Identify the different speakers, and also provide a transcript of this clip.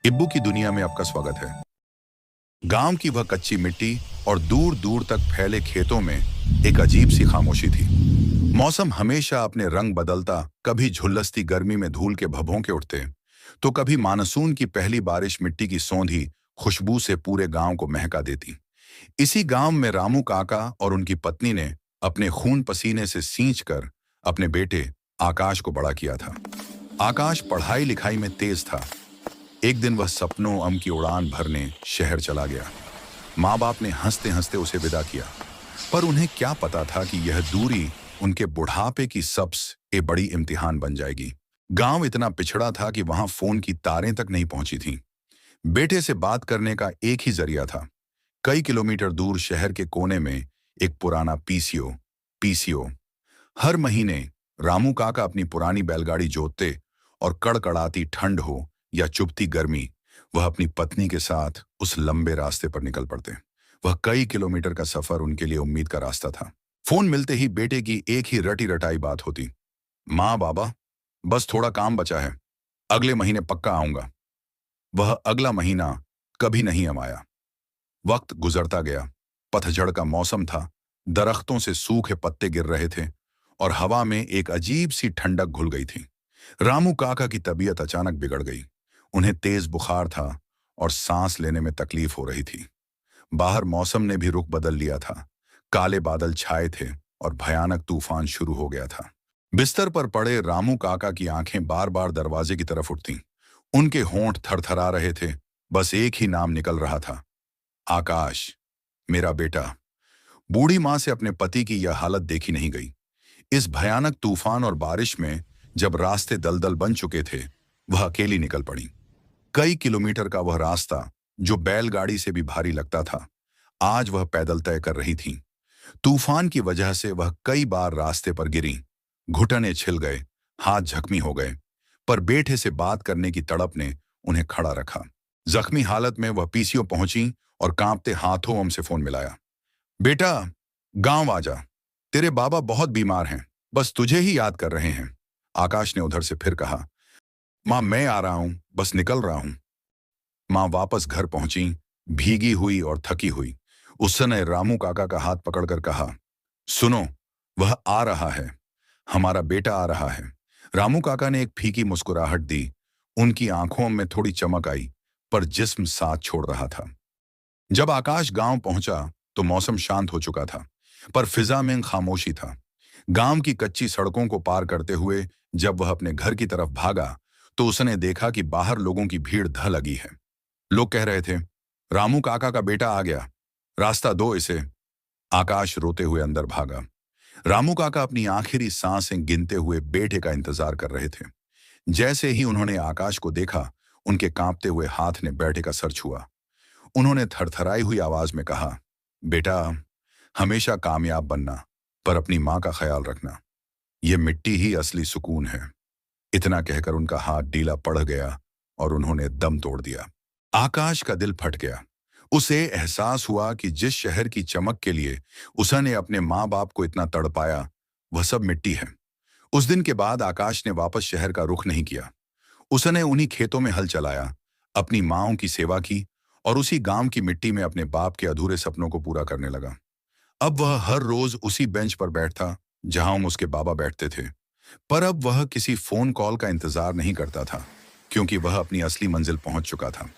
Speaker 1: इब्बू की दुनिया में आपका स्वागत है। गांव की वह कच्ची मिट्टी और दूर दूर तक फैले खेतों में एक अजीब सी खामोशी थी। मौसम हमेशा अपने रंग बदलता, कभी झुलसती गर्मी में धूल के भभोंके उठते, तो कभी मानसून की पहली बारिश मिट्टी की सौंधी खुशबू से पूरे गांव को महका देती। इसी गांव में रामू काका और उनकी पत्नी ने अपने खून पसीने से सींच कर अपने बेटे आकाश को बड़ा किया था। आकाश पढ़ाई लिखाई में तेज था। एक दिन वह सपनों अम की उड़ान भरने शहर चला गया। माँ बाप ने हंसते हंसते उसे विदा किया, पर उन्हें क्या पता था कि यह दूरी उनके बुढ़ापे की सबसे बड़ी इम्तिहान बन जाएगी। गांव इतना पिछड़ा था कि वहां फोन की तारें तक नहीं पहुंची थीं। बेटे से बात करने का एक ही जरिया था। कई किलोमीटर दूर शहर के कोने में एक पुराना पीसीओ पीसीओ हर महीने रामू काका अपनी पुरानी बैलगाड़ी जोतते और कड़कड़ाती ठंड हो या चुभती गर्मी, वह अपनी पत्नी के साथ उस लंबे रास्ते पर निकल पड़ते। वह कई किलोमीटर का सफर उनके लिए उम्मीद का रास्ता था। फोन मिलते ही बेटे की एक ही रटी रटाई बात होती, माँ बाबा, बस थोड़ा काम बचा है, अगले महीने पक्का आऊंगा। वह अगला महीना कभी नहीं आया। वक्त गुजरता गया। पतझड़ का मौसम था। दरख्तों से सूखे पत्ते गिर रहे थे और हवा में एक अजीब सी ठंडक घुल गई थी। रामू काका की तबीयत अचानक बिगड़ गई। उन्हें तेज बुखार था और सांस लेने में तकलीफ हो रही थी। बाहर मौसम ने भी रुख बदल लिया था। काले बादल छाए थे और भयानक तूफान शुरू हो गया था। बिस्तर पर पड़े रामू काका की आंखें बार बार दरवाजे की तरफ उठतीं। उनके होंठ थरथरा रहे थे। बस एक ही नाम निकल रहा था, आकाश, मेरा बेटा। बूढ़ी मां से अपने पति की यह हालत देखी नहीं गई। इस भयानक तूफान और बारिश में जब रास्ते दलदल बन चुके थे, वह अकेली निकल पड़ी। कई किलोमीटर का वह रास्ता, जो बैलगाड़ी से भी भारी लगता था, आज वह पैदल तय कर रही थी। तूफान की वजह से वह कई बार रास्ते पर गिरी, घुटने छिल गए, हाथ जख्मी हो गए, पर बेटे से बात करने की तड़प ने उन्हें खड़ा रखा। जख्मी हालत में वह पीसीओ पहुंची और कांपते हाथों हमसे फोन मिलाया। बेटा, गांव आ जा, तेरे बाबा बहुत बीमार हैं, बस तुझे ही याद कर रहे हैं। आकाश ने उधर से फिर कहा, मां मैं आ रहा हूं, बस निकल रहा हूं। मां वापस घर पहुंची, भीगी हुई और थकी हुई। उसने रामू काका का हाथ पकड़कर कहा, सुनो, वह आ रहा है, हमारा बेटा आ रहा है। रामू काका ने एक फीकी मुस्कुराहट दी। उनकी आंखों में थोड़ी चमक आई, पर जिस्म साथ छोड़ रहा था। जब आकाश गांव पहुंचा तो मौसम शांत हो चुका था, पर फिजा में खामोशी था। गांव की कच्ची सड़कों को पार करते हुए जब वह अपने घर की तरफ भागा, तो उसने देखा कि बाहर लोगों की भीड़ ध लगी है। लोग कह रहे थे, रामू काका का बेटा आ गया, रास्ता दो इसे। आकाश रोते हुए अंदर भागा। रामू काका अपनी आखिरी सांसें गिनते हुए बेटे का इंतजार कर रहे थे। जैसे ही उन्होंने आकाश को देखा, उनके कांपते हुए हाथ ने बेटे का सर छुआ। उन्होंने थरथराई हुई आवाज में कहा, बेटा, हमेशा कामयाब बनना, पर अपनी मां का ख्याल रखना। यह मिट्टी ही असली सुकून है। इतना कहकर उनका हाथ ढीला पड़ गया और उन्होंने दम तोड़ दिया। आकाश का दिल फट गया। उसे एहसास हुआ कि जिस शहर की चमक के लिए उसने अपने माँ बाप को इतना तड़पाया, वह सब मिट्टी है। उस दिन के बाद आकाश ने वापस शहर का रुख नहीं किया। उसने उन्हीं खेतों में हल चलाया, अपनी माँओं की सेवा की और उसी गांव की मिट्टी में अपने बाप के अधूरे सपनों को पूरा करने लगा। अब वह हर रोज उसी बेंच पर बैठता जहां उसके बाबा बैठते थे, पर अब वह किसी फोन कॉल का इंतजार नहीं करता था, क्योंकि वह अपनी असली मंजिल पहुंच चुका था।